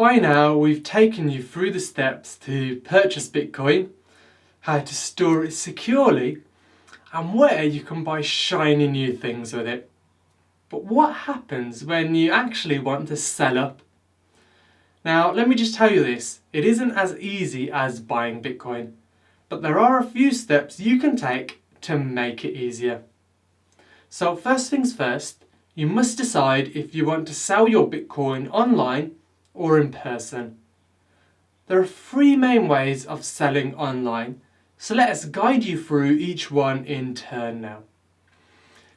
By now, we've taken you through the steps to purchase Bitcoin, how to store it securely, and where you can buy shiny new things with it. But what happens when you actually want to sell up? Now, let me just tell you this, it isn't as easy as buying Bitcoin, but there are a few steps you can take to make it easier. So first things first, you must decide if you want to sell your Bitcoin online or in person. There are three main ways of selling online, so let us guide you through each one in turn now.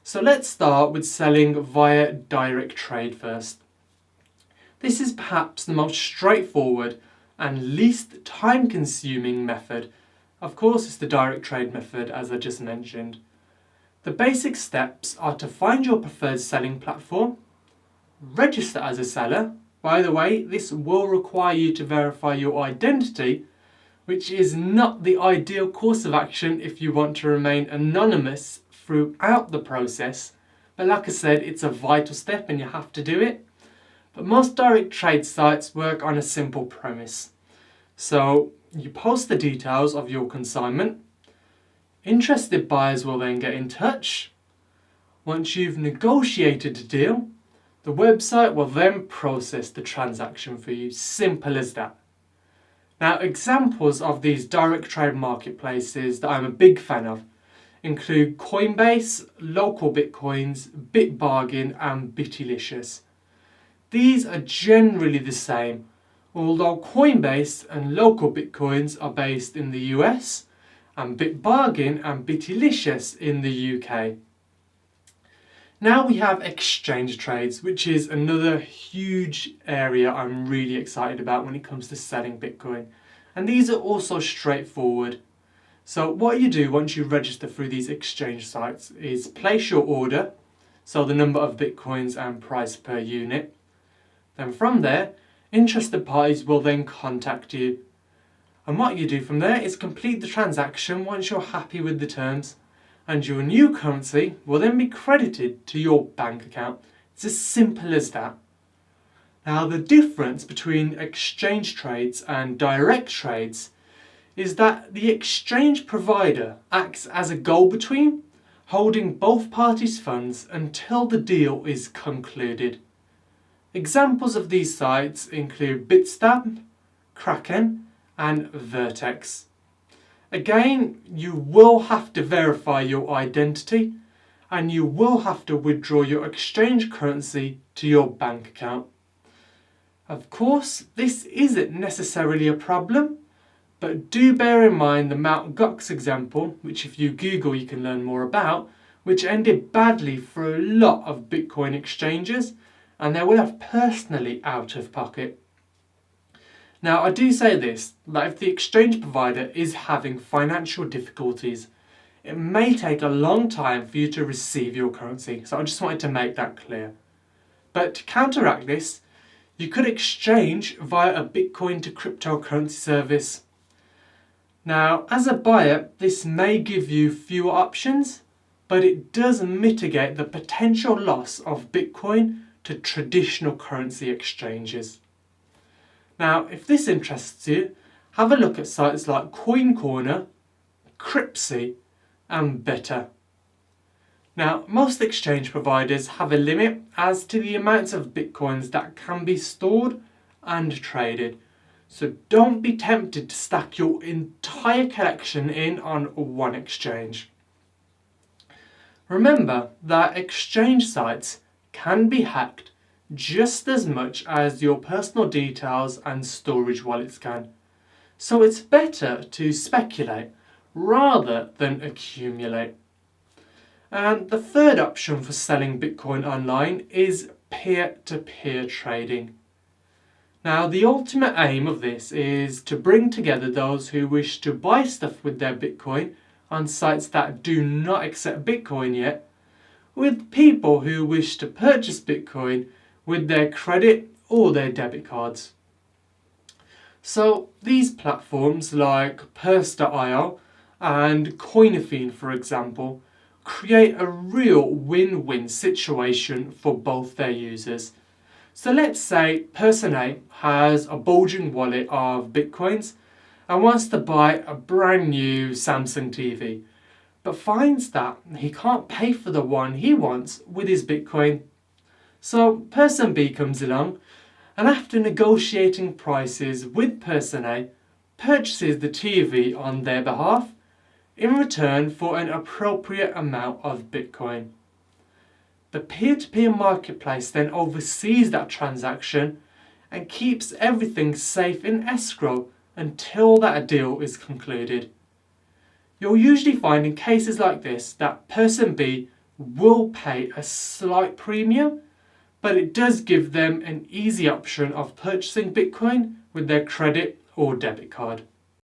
So let's start with selling via direct trade first. This is perhaps the most straightforward and least time-consuming method. Of course, it's the direct trade method, as I just mentioned. The basic steps are to find your preferred selling platform, register as a seller. By the way, this will require you to verify your identity, which is not the ideal course of action if you want to remain anonymous throughout the process. But like I said, it's a vital step and you have to do it. But most direct trade sites work on a simple premise. So you post the details of your consignment. Interested buyers will then get in touch. Once you've negotiated a deal, the website will then process the transaction for you. Simple as that. Now, examples of these direct trade marketplaces that I'm a big fan of include Coinbase, Local Bitcoins, Bitbargain and Bitilicious. These are generally the same, although Coinbase and Local Bitcoins are based in the US and Bitbargain and Bitilicious in the UK. Now we have exchange trades, which is another huge area I'm really excited about when it comes to selling Bitcoin. And these are also straightforward. So what you do once you register through these exchange sites is place your order, so the number of Bitcoins and price per unit. Then from there, interested parties will then contact you. And what you do from there is complete the transaction once you're happy with the terms, and your new currency will then be credited to your bank account. It's as simple as that. Now, the difference between exchange trades and direct trades is that the exchange provider acts as a go-between, holding both parties' funds until the deal is concluded. Examples of these sites include Bitstamp, Kraken and Vertex. Again, you will have to verify your identity and you will have to withdraw your exchange currency to your bank account. Of course, this isn't necessarily a problem, but do bear in mind the Mt. Gox example, which if you Google you can learn more about, which ended badly for a lot of Bitcoin exchanges, and they will have personally out of pocket. Now, I do say this, that if the exchange provider is having financial difficulties, it may take a long time for you to receive your currency. So I just wanted to make that clear. But to counteract this, you could exchange via a Bitcoin to cryptocurrency service. Now, as a buyer, this may give you fewer options, but it does mitigate the potential loss of Bitcoin to traditional currency exchanges. Now, if this interests you, have a look at sites like Coin Corner, Cryptsy and Better. Now, most exchange providers have a limit as to the amounts of Bitcoins that can be stored and traded. So don't be tempted to stack your entire collection in on one exchange. Remember that exchange sites can be hacked just as much as your personal details and storage wallets can. So it's better to speculate rather than accumulate. And the third option for selling Bitcoin online is peer-to-peer trading. Now, the ultimate aim of this is to bring together those who wish to buy stuff with their Bitcoin on sites that do not accept Bitcoin yet, with people who wish to purchase Bitcoin with their credit or their debit cards. So these platforms like Purse.io and Coinifine, for example, create a real win-win situation for both their users. So let's say person A has a bulging wallet of Bitcoins and wants to buy a brand new Samsung TV, but finds that he can't pay for the one he wants with his Bitcoin. So person B comes along and after negotiating prices with person A, purchases the TV on their behalf in return for an appropriate amount of Bitcoin. The peer-to-peer marketplace then oversees that transaction and keeps everything safe in escrow until that deal is concluded. You'll usually find in cases like this that person B will pay a slight premium, but it does give them an easy option of purchasing Bitcoin with their credit or debit card.